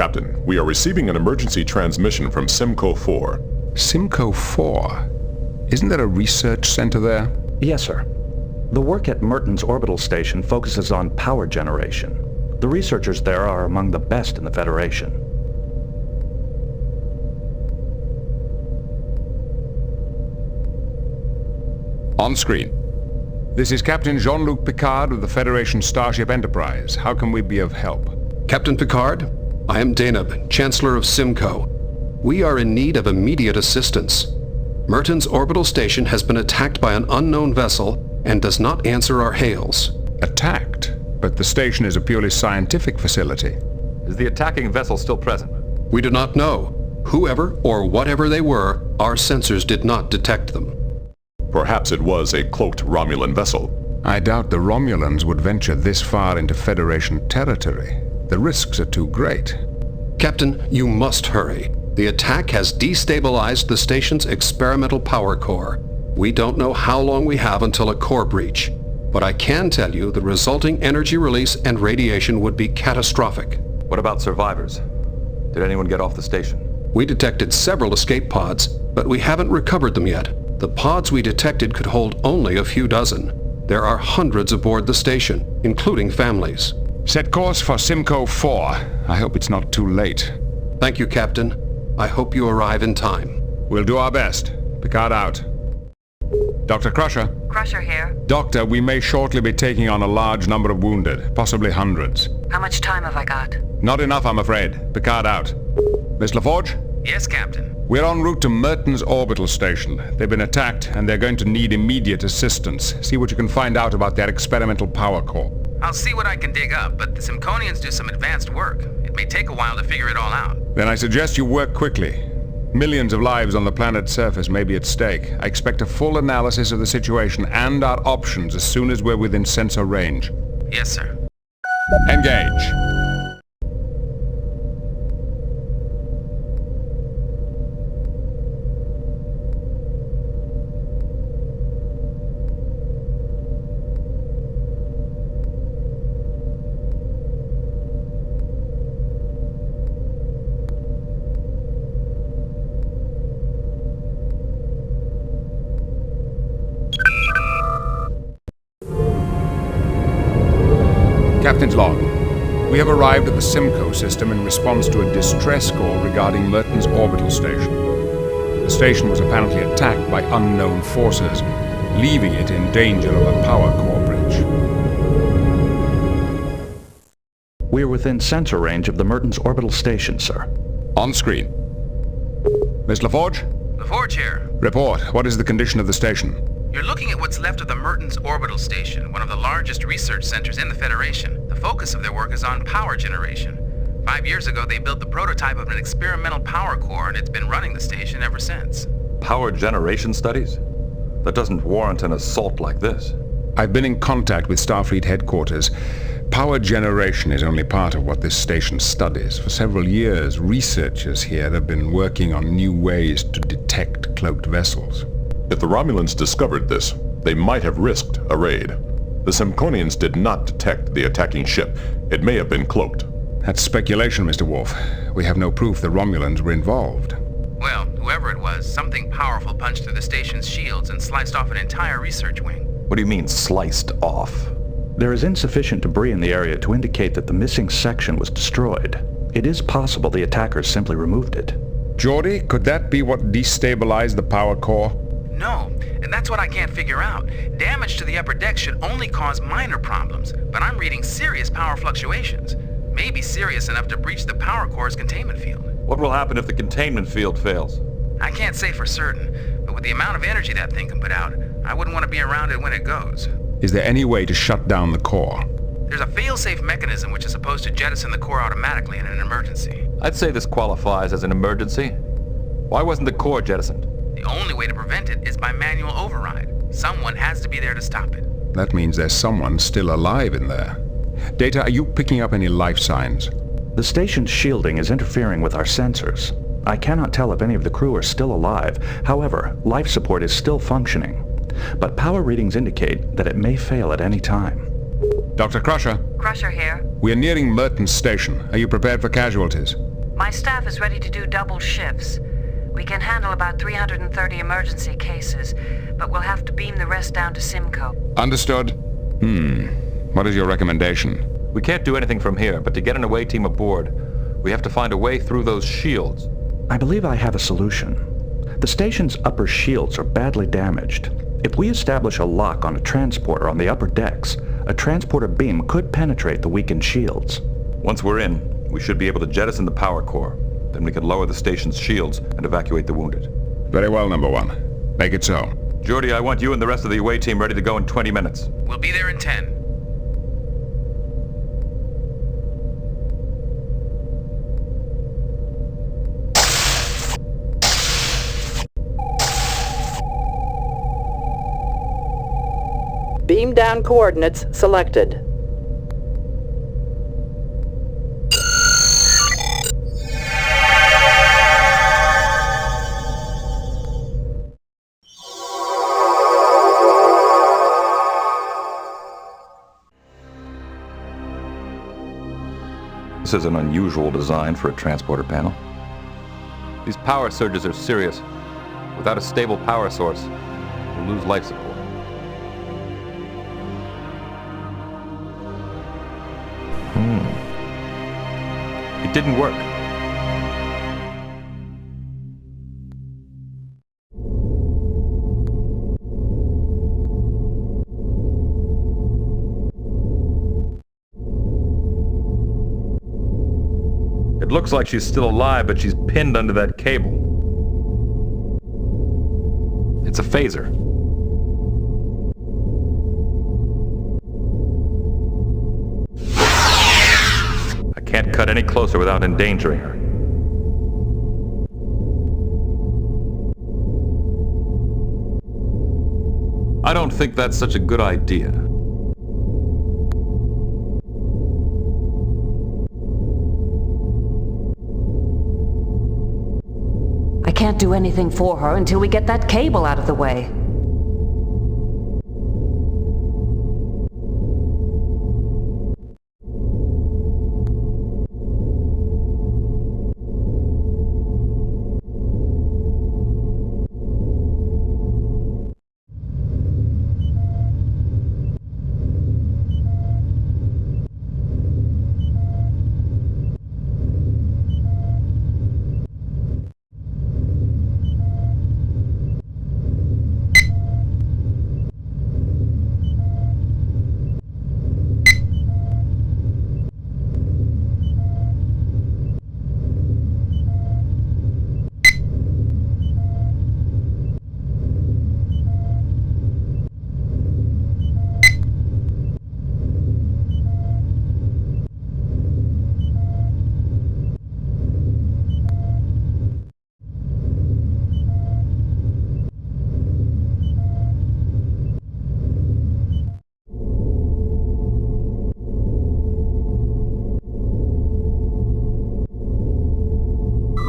Captain, we are receiving an emergency transmission from Simcoe 4. Simcoe 4? Isn't there a research center there? Yes, sir. The work at Mertens Orbital Station focuses on power generation. The researchers there are among the best in the Federation. On screen. This is Captain Jean-Luc Picard of the Federation Starship Enterprise. How can we be of help? Captain Picard, I am Daneb, Chancellor of Simcoe. We are in need of immediate assistance. Mertens Orbital Station has been attacked by an unknown vessel and does not answer our hails. Attacked? But the station is a purely scientific facility. Is the attacking vessel still present? We do not know. Whoever or whatever they were, our sensors did not detect them. Perhaps it was a cloaked Romulan vessel. I doubt the Romulans would venture this far into Federation territory. The risks are too great. Captain, you must hurry. The attack has destabilized the station's experimental power core. We don't know how long we have until a core breach, but I can tell you the resulting energy release and radiation would be catastrophic. What about survivors? Did anyone get off the station? We detected several escape pods, but we haven't recovered them yet. The pods we detected could hold only a few dozen. There are hundreds aboard the station, including families. Set course for Simcoe 4. I hope it's not too late. Thank you, Captain. I hope you arrive in time. We'll do our best. Picard out. Dr. Crusher. Crusher here. Doctor, we may shortly be taking on a large number of wounded, possibly hundreds. How much time have I got? Not enough, I'm afraid. Picard out. Miss LaForge? Yes, Captain. We're en route to Mertens Orbital Station. They've been attacked, and they're going to need immediate assistance. See what you can find out about their experimental power core. I'll see what I can dig up, but the Simconians do some advanced work. It may take a while to figure it all out. Then I suggest you work quickly. Millions of lives on the planet's surface may be at stake. I expect a full analysis of the situation and our options as soon as we're within sensor range. Yes, sir. Engage. Captain's log. We have arrived at the Simcoe system in response to a distress call regarding Mertens Orbital Station. The station was apparently attacked by unknown forces, leaving it in danger of a power core breach. We're within sensor range of the Mertens Orbital Station, sir. On screen. Miss LaForge? LaForge here. Report. What is the condition of the station? You're looking at what's left of the Mertens Orbital Station, one of the largest research centers in the Federation. The focus of their work is on power generation. 5 years ago, they built the prototype of an experimental power core, and it's been running the station ever since. Power generation studies? That doesn't warrant an assault like this. I've been in contact with Starfleet headquarters. Power generation is only part of what this station studies. For several years, researchers here have been working on new ways to detect cloaked vessels. If the Romulans discovered this, they might have risked a raid. The Simconians did not detect the attacking ship. It may have been cloaked. That's speculation, Mr. Worf. We have no proof the Romulans were involved. Well, whoever it was, something powerful punched through the station's shields and sliced off an entire research wing. What do you mean, sliced off? There is insufficient debris in the area to indicate that the missing section was destroyed. It is possible the attackers simply removed it. Geordi, could that be what destabilized the power core? No, and that's what I can't figure out. Damage to the upper deck should only cause minor problems, but I'm reading serious power fluctuations. Maybe serious enough to breach the power core's containment field. What will happen if the containment field fails? I can't say for certain, but with the amount of energy that thing can put out, I wouldn't want to be around it when it goes. Is there any way to shut down the core? There's a fail-safe mechanism which is supposed to jettison the core automatically in an emergency. I'd say this qualifies as an emergency. Why wasn't the core jettisoned? The only way to prevent it is by manual override. Someone has to be there to stop it. That means there's someone still alive in there. Data, are you picking up any life signs? The station's shielding is interfering with our sensors. I cannot tell if any of the crew are still alive. However, life support is still functioning. But power readings indicate that it may fail at any time. Dr. Crusher? Crusher here. We are nearing Mertens Station. Are you prepared for casualties? My staff is ready to do double shifts. We can handle about 330 emergency cases, but we'll have to beam the rest down to Simcoe. Understood? What is your recommendation? We can't do anything from here, but to get an away team aboard, we have to find a way through those shields. I believe I have a solution. The station's upper shields are badly damaged. If we establish a lock on a transporter on the upper decks, a transporter beam could penetrate the weakened shields. Once we're in, we should be able to jettison the power core. Then we can lower the station's shields and evacuate the wounded. Very well, number one. Make it so. Jordy, I want you and the rest of the away team ready to go in 20 minutes. We'll be there in 10. Beam down coordinates selected. This is an unusual design for a transporter panel. These power surges are serious. Without a stable power source, we'll lose life support. It didn't work. It looks like she's still alive, but she's pinned under that cable. It's a phaser. I can't cut any closer without endangering her. I don't think that's such a good idea. I can't do anything for her until we get that cable out of the way.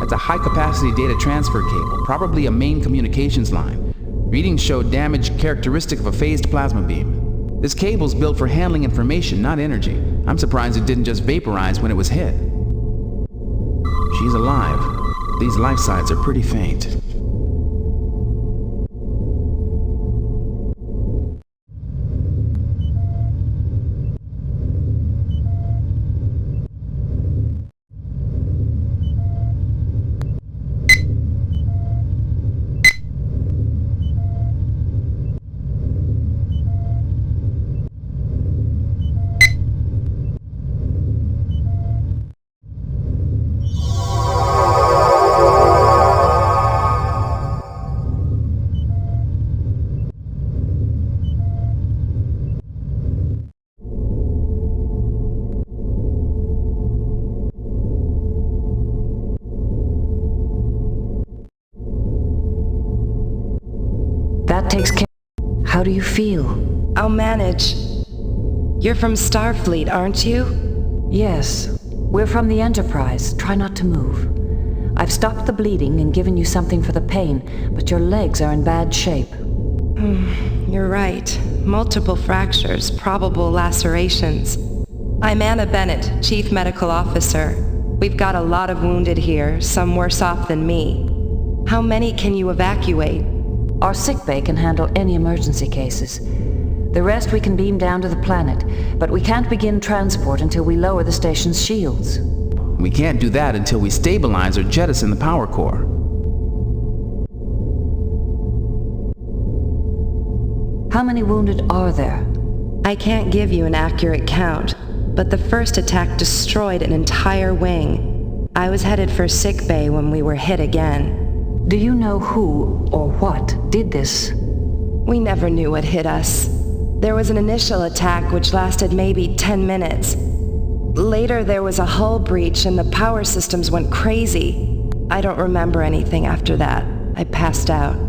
It's a high-capacity data transfer cable, probably a main communications line. Readings show damage characteristic of a phased plasma beam. This cable's built for handling information, not energy. I'm surprised it didn't just vaporize when it was hit. She's alive. These life signs are pretty faint. That takes care. How do you feel? I'll manage. You're from Starfleet, aren't you? Yes. We're from the Enterprise. Try not to move. I've stopped the bleeding and given you something for the pain, but your legs are in bad shape. You're right. Multiple fractures, probable lacerations. I'm Anna Bennett, Chief Medical Officer. We've got a lot of wounded here, some worse off than me. How many can you evacuate? Our sickbay can handle any emergency cases. The rest we can beam down to the planet, but we can't begin transport until we lower the station's shields. We can't do that until we stabilize or jettison the power core. How many wounded are there? I can't give you an accurate count, but the first attack destroyed an entire wing. I was headed for sickbay when we were hit again. Do you know who or what did this? We never knew what hit us. There was an initial attack which lasted maybe 10 minutes. Later there was a hull breach and the power systems went crazy. I don't remember anything after that. I passed out.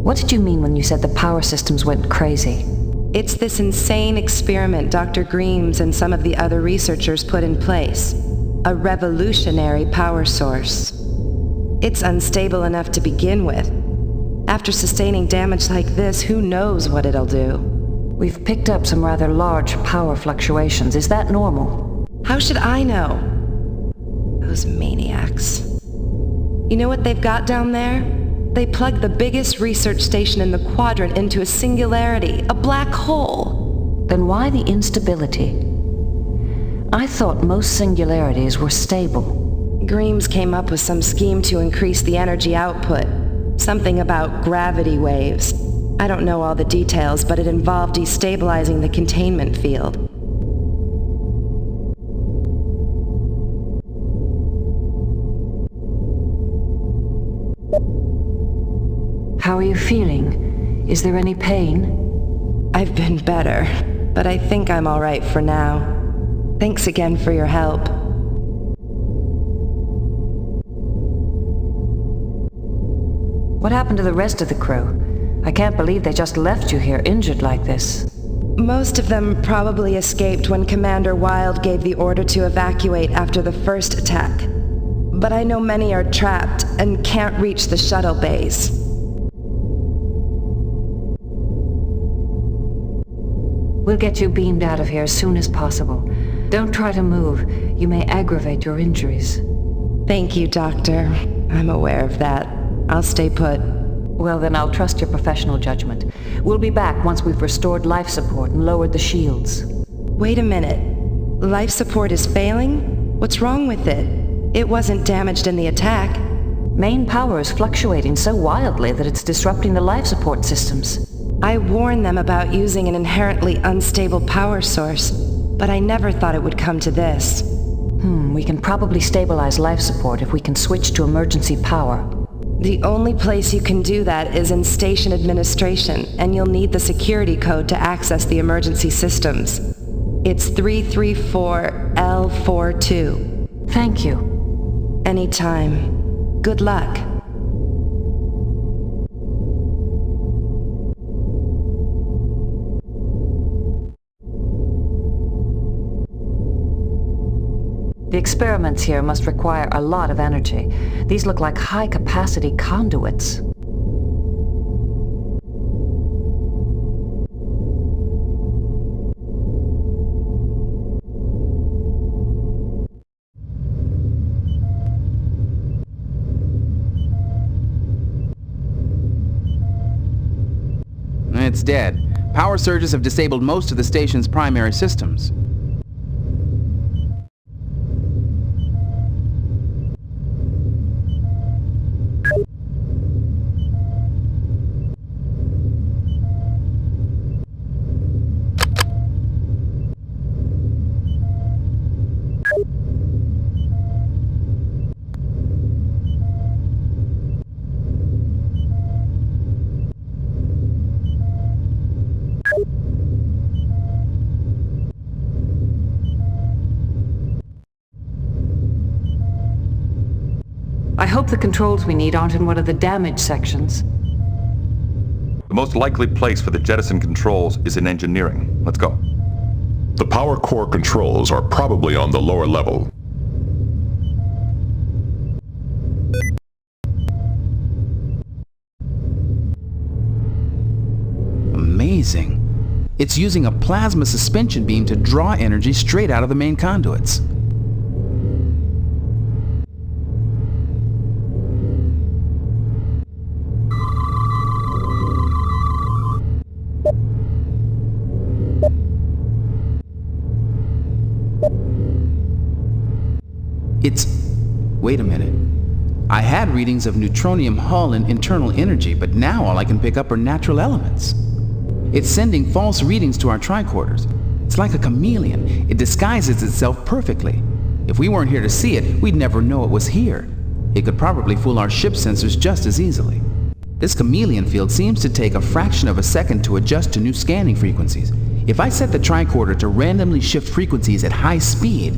What did you mean when you said the power systems went crazy? It's this insane experiment Dr. Greaves and some of the other researchers put in place. A revolutionary power source. It's unstable enough to begin with. After sustaining damage like this, who knows what it'll do? We've picked up some rather large power fluctuations. Is that normal? How should I know? Those maniacs. You know what they've got down there? They plugged the biggest research station in the quadrant into a singularity, a black hole. Then why the instability? I thought most singularities were stable. Greaves came up with some scheme to increase the energy output. Something about gravity waves. I don't know all the details, but it involved destabilizing the containment field. How are you feeling? Is there any pain? I've been better, but I think I'm all right for now. Thanks again for your help. What happened to the rest of the crew? I can't believe they just left you here injured like this. Most of them probably escaped when Commander Wild gave the order to evacuate after the first attack. But I know many are trapped and can't reach the shuttle bays. We'll get you beamed out of here as soon as possible. Don't try to move. You may aggravate your injuries. Thank you, Doctor. I'm aware of that. I'll stay put. Well, then I'll trust your professional judgment. We'll be back once we've restored life support and lowered the shields. Wait a minute. Life support is failing? What's wrong with it? It wasn't damaged in the attack. Main power is fluctuating so wildly that it's disrupting the life support systems. I warned them about using an inherently unstable power source, but I never thought it would come to this. We can probably stabilize life support if we can switch to emergency power. The only place you can do that is in station administration, and you'll need the security code to access the emergency systems. It's 334L42. Thank you. Anytime. Good luck. The experiments here must require a lot of energy. These look like high-capacity conduits. It's dead. Power surges have disabled most of the station's primary systems. I hope the controls we need aren't in one of the damaged sections. The most likely place for the jettison controls is in engineering. Let's go. The power core controls are probably on the lower level. Amazing. It's using a plasma suspension beam to draw energy straight out of the main conduits. Wait a minute. I had readings of neutronium hull and internal energy, but now all I can pick up are natural elements. It's sending false readings to our tricorders. It's like a chameleon. It disguises itself perfectly. If we weren't here to see it, we'd never know it was here. It could probably fool our ship sensors just as easily. This chameleon field seems to take a fraction of a second to adjust to new scanning frequencies. If I set the tricorder to randomly shift frequencies at high speed...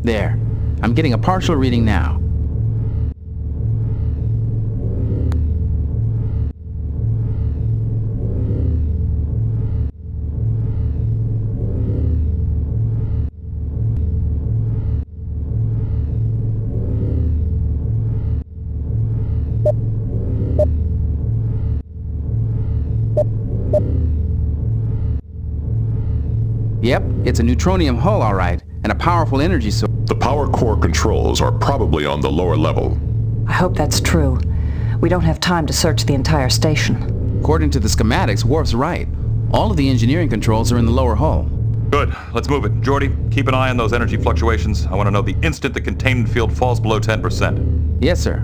There. I'm getting a partial reading now. Yep, it's a neutronium hull, all right, and a powerful energy source. The power core controls are probably on the lower level. I hope that's true. We don't have time to search the entire station. According to the schematics, Worf's right. All of the engineering controls are in the lower hull. Good. Let's move it. Geordi, keep an eye on those energy fluctuations. I want to know the instant the containment field falls below 10%. Yes, sir.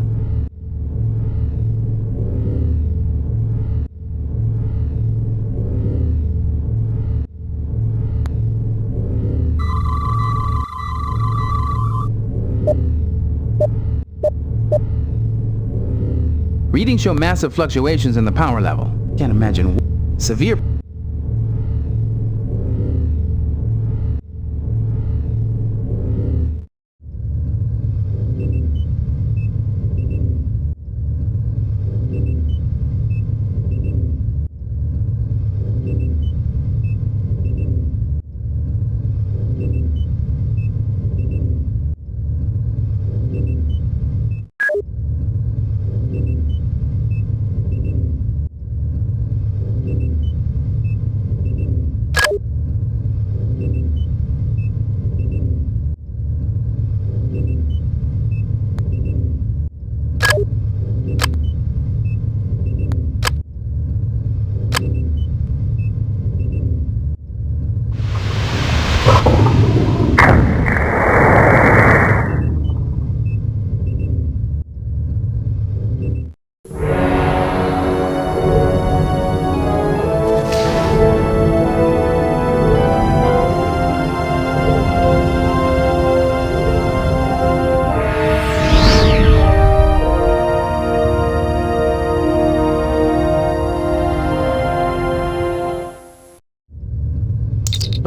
Readings show massive fluctuations in the power level. Can't imagine severe...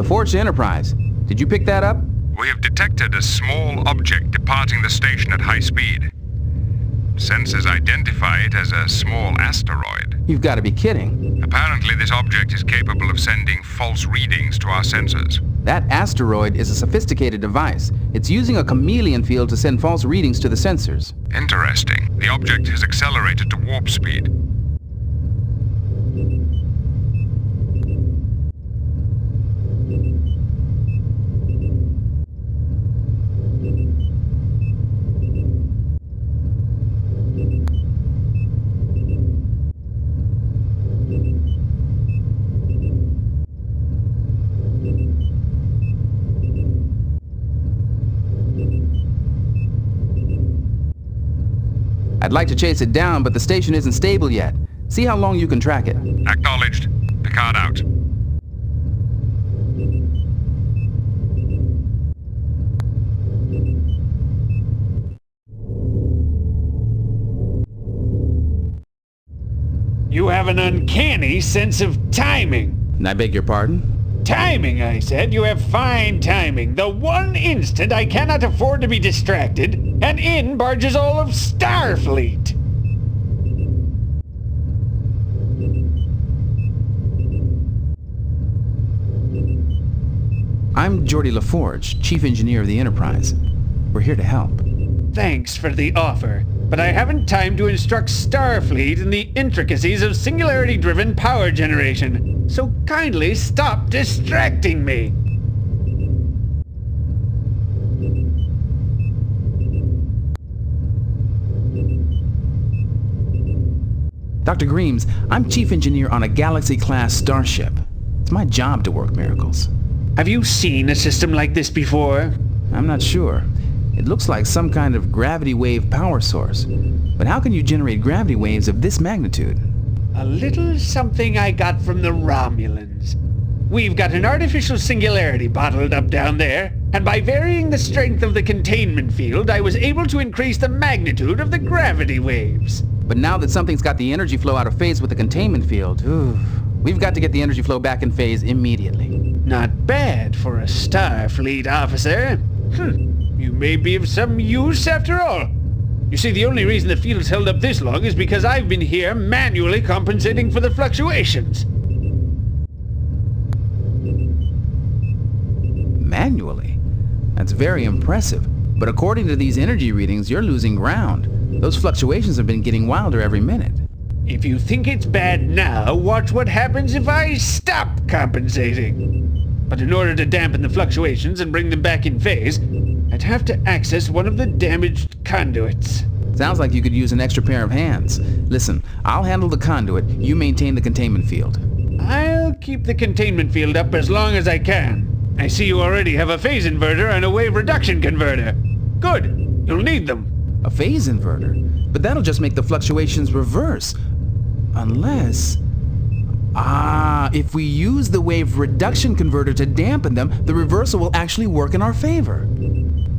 Forge Enterprise. Did you pick that up? We have detected a small object departing the station at high speed. Sensors identify it as a small asteroid. You've got to be kidding. Apparently this object is capable of sending false readings to our sensors. That asteroid is a sophisticated device. It's using a chameleon field to send false readings to the sensors. Interesting. The object has accelerated to warp speed. I'd like to chase it down, but the station isn't stable yet. See how long you can track it. Acknowledged. Picard out. You have an uncanny sense of timing. I beg your pardon? Timing, I said. You have fine timing. The one instant I cannot afford to be distracted, and in barges all of Starfleet. I'm Geordi LaForge, Chief Engineer of the Enterprise. We're here to help. Thanks for the offer. but I haven't time to instruct Starfleet in the intricacies of singularity-driven power generation. So kindly stop distracting me. Dr. Greaves, I'm chief engineer on a Galaxy-class starship. It's my job to work miracles. Have you seen a system like this before? I'm not sure. It looks like some kind of gravity wave power source. But how can you generate gravity waves of this magnitude? A little something I got from the Romulans. We've got an artificial singularity bottled up down there, and by varying the strength of the containment field, I was able to increase the magnitude of the gravity waves. But now that something's got the energy flow out of phase with the containment field, we've got to get the energy flow back in phase immediately. Not bad for a Starfleet officer. You may be of some use after all. You see, the only reason the field's held up this long is because I've been here manually compensating for the fluctuations. Manually? That's very impressive. But according to these energy readings, you're losing ground. Those fluctuations have been getting wilder every minute. If you think it's bad now, watch what happens if I stop compensating. But in order to dampen the fluctuations and bring them back in phase, I'd have to access one of the damaged conduits. Sounds like you could use an extra pair of hands. Listen, I'll handle the conduit. You maintain the containment field. I'll keep the containment field up as long as I can. I see you already have a phase inverter and a wave reduction converter. Good. You'll need them. A phase inverter? But that'll just make the fluctuations reverse. Unless... if we use the wave reduction converter to dampen them, the reversal will actually work in our favor.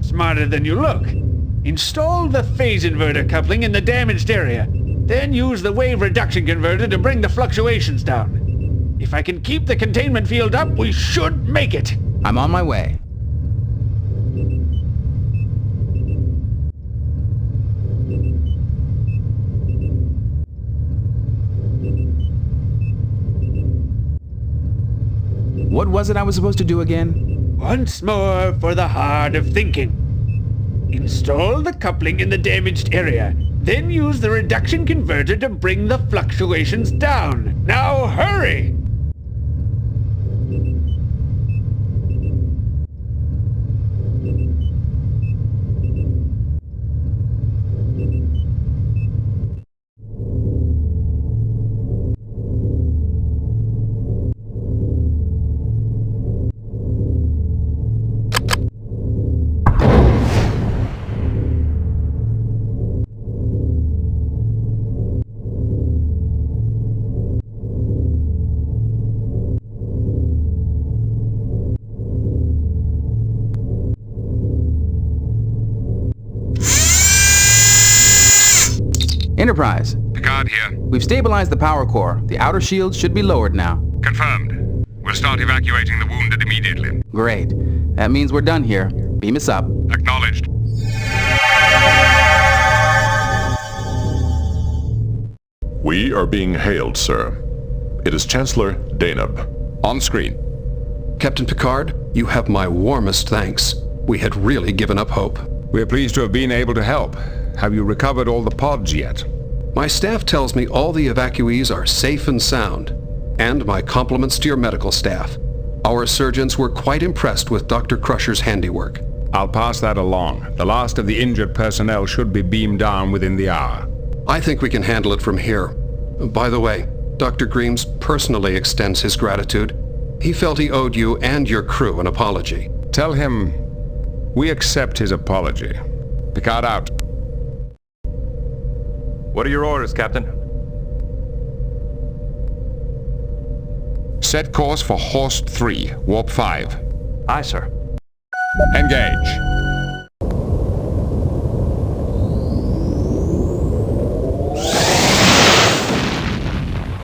Smarter than you look. Install the phase inverter coupling in the damaged area. Then use the wave reduction converter to bring the fluctuations down. If I can keep the containment field up, we should make it. I'm on my way. What was it I was supposed to do again? Once more for the heart of thinking. Install the coupling in the damaged area. Then use the reduction converter to bring the fluctuations down. Now hurry! Enterprise. Picard here. We've stabilized the power core. The outer shields should be lowered now. Confirmed. We'll start evacuating the wounded immediately. Great. That means we're done here. Beam us up. Acknowledged. We are being hailed, sir. It is Chancellor Daneb. On screen. Captain Picard, you have my warmest thanks. We had really given up hope. We're pleased to have been able to help. Have you recovered all the pods yet? My staff tells me all the evacuees are safe and sound. And my compliments to your medical staff. Our surgeons were quite impressed with Dr. Crusher's handiwork. I'll pass that along. The last of the injured personnel should be beamed down within the hour. I think we can handle it from here. By the way, Dr. Greaves personally extends his gratitude. He felt he owed you and your crew an apology. Tell him we accept his apology. Picard out. What are your orders, Captain? Set course for Horst 3, Warp 5. Aye, sir. Engage.